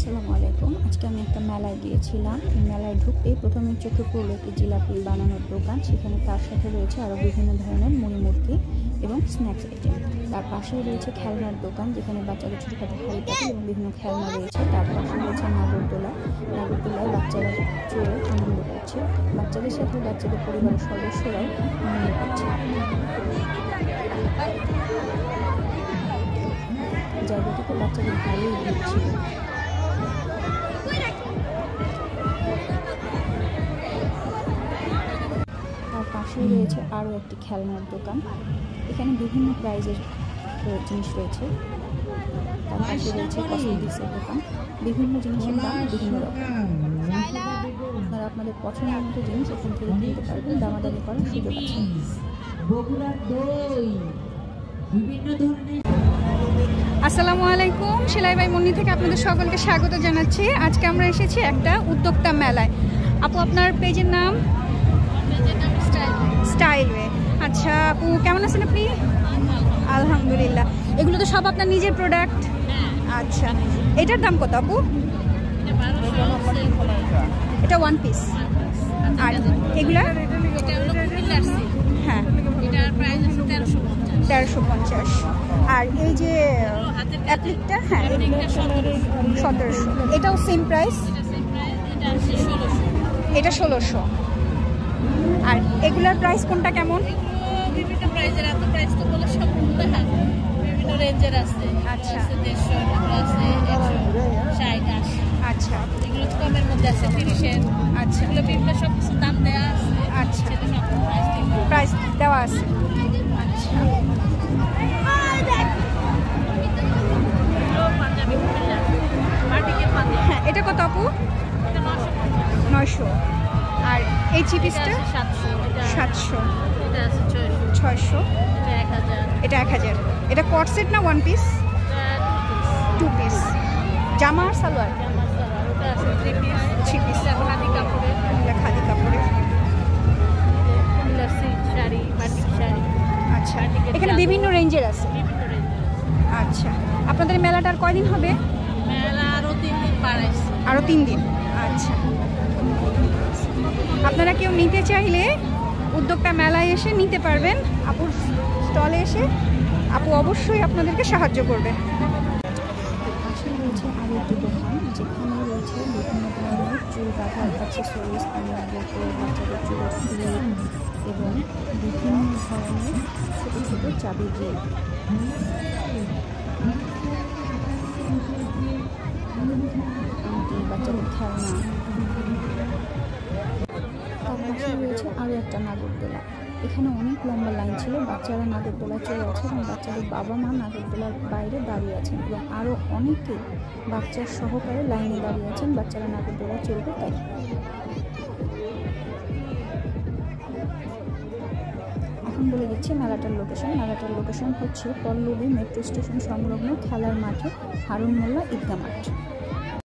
আসসালামু আলাইকুম। আজকে আমি একটা মেলায় গিয়েছিলাম। এই মেলায় ঢুকতেই প্রথমে চোখে পড়লো একটি জিলাপি বানানোর দোকান। সেখানে তার সাথে রয়েছে আরও বিভিন্ন ধরনের মুড়ি এবং স্ন্যাক্স আইটেম। তার পাশেই রয়েছে খেলনার দোকান, যেখানে বাচ্চাদের ছোটোখাটো হেলিকপ্টার এবং বিভিন্ন খেলনা রয়েছে। তার পাশে রয়েছে নাগরদোলায় বাচ্চারা চড়ে আনন্দ করছে। বাচ্চাদের সাথে বাচ্চাদের পরিবারের সদস্যরাও আনন্দ করছে। জায়গাটিতে বাচ্চাদের ভালোই ভিড় ছিল। তার পাশেই রয়েছে আরও একটি খেলনার দোকান। এখানে বিভিন্ন প্রাইজের জিনিস রয়েছে। তার পাশে রয়েছে কসমেটিক্সের দোকান। বিভিন্ন জিনিসের দাম বিভিন্ন রকম। আপনারা আপনাদের পছন্দের মতো জিনিস এখান থেকে কিনতে পারবেন। দামাদামি করার সুযোগ আছে। আসসালামু আলাইকুম। সেলাই বাই মুন্নি থেকে আপনাদের সকলকে স্বাগত জানাচ্ছি। আজকে আমরা এসেছি একটা উদ্যোক্তা মেলায়। আপু, আপনার পেজের নাম? স্টাইলওয়ে। আচ্ছা আপু, কেমন আছেন আপনি? আলহামদুলিল্লাহ। এগুলো তো সব আপনার নিজের প্রোডাক্ট? আচ্ছা, এটার দাম কত আপু? এটা ওয়ান পিস। আর এগুলা? হ্যাঁ, 1350। আর এই যে অ্যাপ্লিকটা, হ্যাঁ 1700। এটাও সেম প্রাইস? এটা 1600। আর এগুলার প্রাইস কোনটা কেমন? বিভিন্ন প্রাইজের এত প্রাইস তো বলে সব বিভিন্ন রেঞ্জের আছে। আচ্ছা, 150 আছে, 160। আচ্ছা, এগুলো কমের মধ্যে আছে 30-এর। আচ্ছা, এগুলো বিভিন্ন সব কিছু দাম দেওয়া আছে। আচ্ছা, সব প্রাইস দেওয়া আছে। আচ্ছা, পাঞ্জাবি পার্টিকের পাঞ্জাবি। হ্যাঁ, এটা কত আপু? 900। আর এই চিপিসটা 700। এটা আছে 600। এটা 1000। এটা 1000। এটা কট সেট না ওয়ান পিস? Two piece. জামা আর সালোয়ার? ওটা আছে 3 পিস। 3 পিস। খাদি কাপড়ের। খাদি কাপড়ের। Silk sari, batik sari. আচ্ছা, এখানে বিভিন্ন রেঞ্জের আছে। আচ্ছা, আপনাদের মেলাটা আর কয়দিন হবে? মেলা আরো 3 দিন বাড়াইছে। আরো 3 দিন। আচ্ছা, আপনারা কেউ নিতে চাইলে উদ্যোক্তা মেলায় এসে নিতে পারবেন। আপুর স্টলে এসে আপু অবশ্যই আপনাদেরকে সাহায্য করবে। পাশে রয়েছে আরও একটি দোকান, যেখানে রয়েছে বিভিন্ন ধরনের চুল বাঁধার অ্যাক্সেসরিজ, বাচ্চাদের চুলের ক্লিপ এবং বিভিন্ন ধরনের ছোটো ছোটো চাবির রিং। বাচ্চাদের খেলনা। তার পাশে রয়েছে আরও একটা নাগরদোলা। এখানে অনেক লম্বা লাইন ছিল। বাচ্চারা নাগরদোলায় চড়ে আছে এবং বাচ্চাদের বাবা মা নাগরদোলার বাইরে দাঁড়িয়ে আছেন এবং আরও অনেকে বাচ্চার সহকারে লাইনে দাঁড়িয়ে আছেন। বাচ্চারা নাগরদোলায় চড়বে তাই। এখন বলে দিচ্ছি মেলাটার লোকেশন। মেলাটার লোকেশন হচ্ছে পল্লবী মেট্রো স্টেশন সংলগ্ন খেলার মাঠে হারুন মোল্লা ঈদগাহ মাঠ।